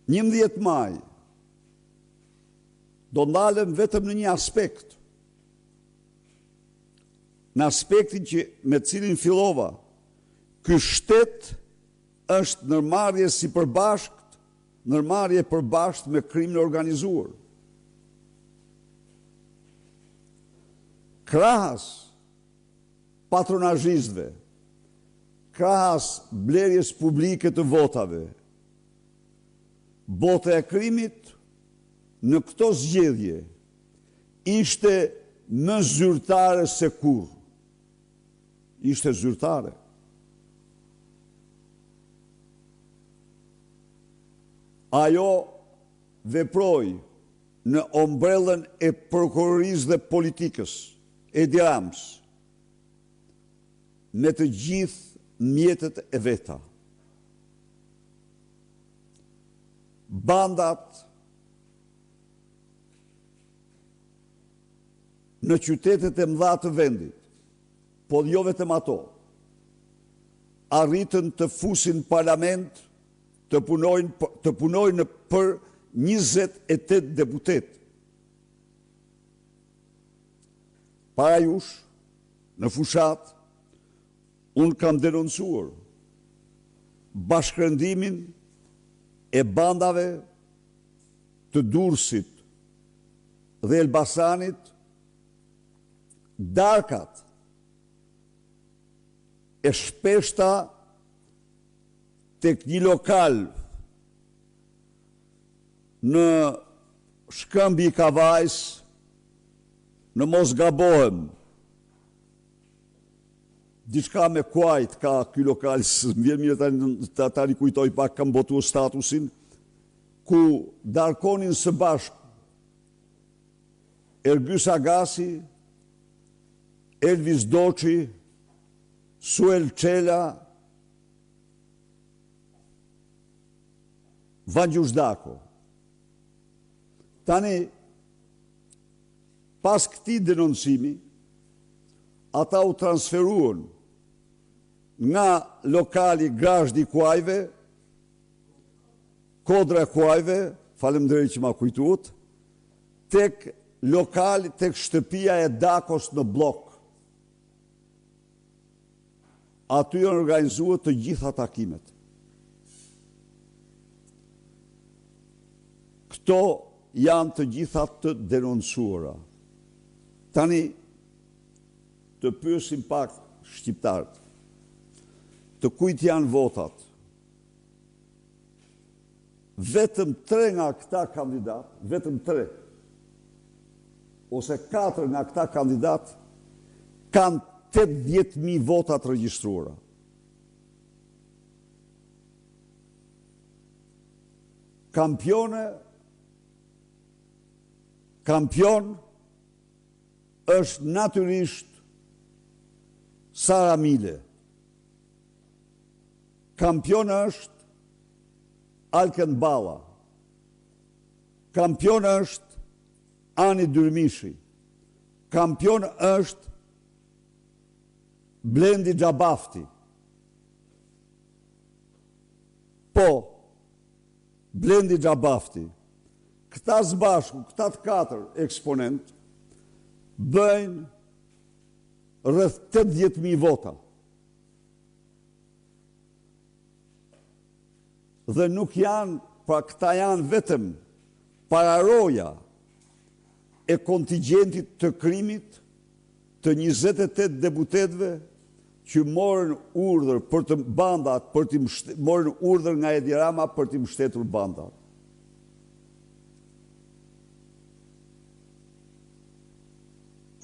11 maj do ndalem vetëm në një aspekt. Në aspektin që me cilin fillova, ky shtet është ndërmarrje si përbashkët, ndërmarrje përbashkët me krimin e organizuar. Krahas patronazhistëve, krahas blerjes publike të votave, bota e krimit në këto zgjedhje ishte më zyrtare se kur. Ishte zyrtare. Ajo veproi në ombrellën e prokurorisë dhe politikës, Edi Rams, me të gjithë mjetet e veta. Bandat në qytetet e mëdha të vendit, po jo vetëm ato, arritën të fusin parlament, të punojnë për 28 deputet. Para jush, në fushat, unë kam denoncuar bashkërendimin e bandave të Durrësit dhe Elbasanit, darkat e shpeshta tek një lokal në Shkëmbi i Kavajs, në mos gabohem, diçka me kuajt ka ky lokal, më vjen mirë ta rikujtoj pak, kam botuar statusin, ku darkonin së bashku Ergys Agasi, Elvis Doçi, Suel Çela, Vangjus Dako. Tani, pas këtij denoncimi, ata u transferuan nga lokali Grazhdi i Kuajve, Kodra e Kuajve, faleminderit që ma kujtuat, tek lokali, tek shtëpia e Dakos në blok. Aty janë organizuar të gjitha takimet. Këto janë të gjitha të denoncuara. Tani, të pyesim pak shqiptarët, të kujt janë votat. Vetëm 3 nga këta kandidat, vetëm 3, ose 4 nga këta kandidat, kanë 80.000 votat regjistruara. Kampion është natyrisht Sara Mile. Kampion është Alken Balla. Kampion është Ani Dyrmishi. Kampion është Blendi Xhabafti. Po, Blendi Xhabafti, këta zbashku, këta të 4 eksponent, bëjnë rreth 80.000 vota. Dhe nuk janë, pra këta janë vetëm pararoja e kontingjentit të krimit të 28 deputetëve që morën urdhër për të bandat, morën urdhër nga Edi Rama për të mbështetur bandat.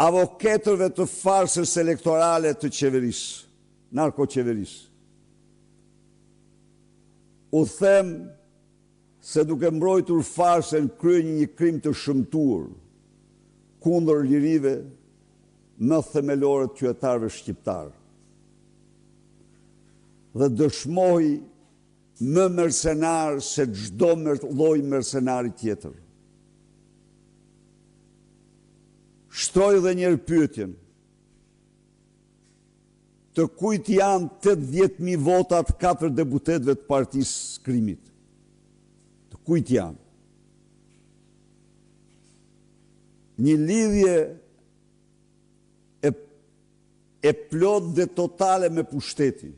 Avokatërve të farsës elektorale të qeverisë, narkoqeverisë. U them se duke mbrojtur farsën kryen një krim të shëmtuar kundër lirive më themelore të qytetarëve shqiptarë. Dhe dëshmoj më mercenar se çdo lloj mercenari tjetër. Shtroj dhe njerë pyetjen, të kujt janë 80.000 votat 4 deputetëve të partisë krimit? Të kujt janë. Një lidhje e plot dhe totale me pushteti.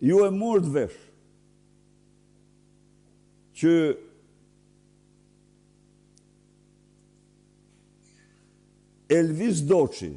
Ju e morët vesh që Elvis Doçi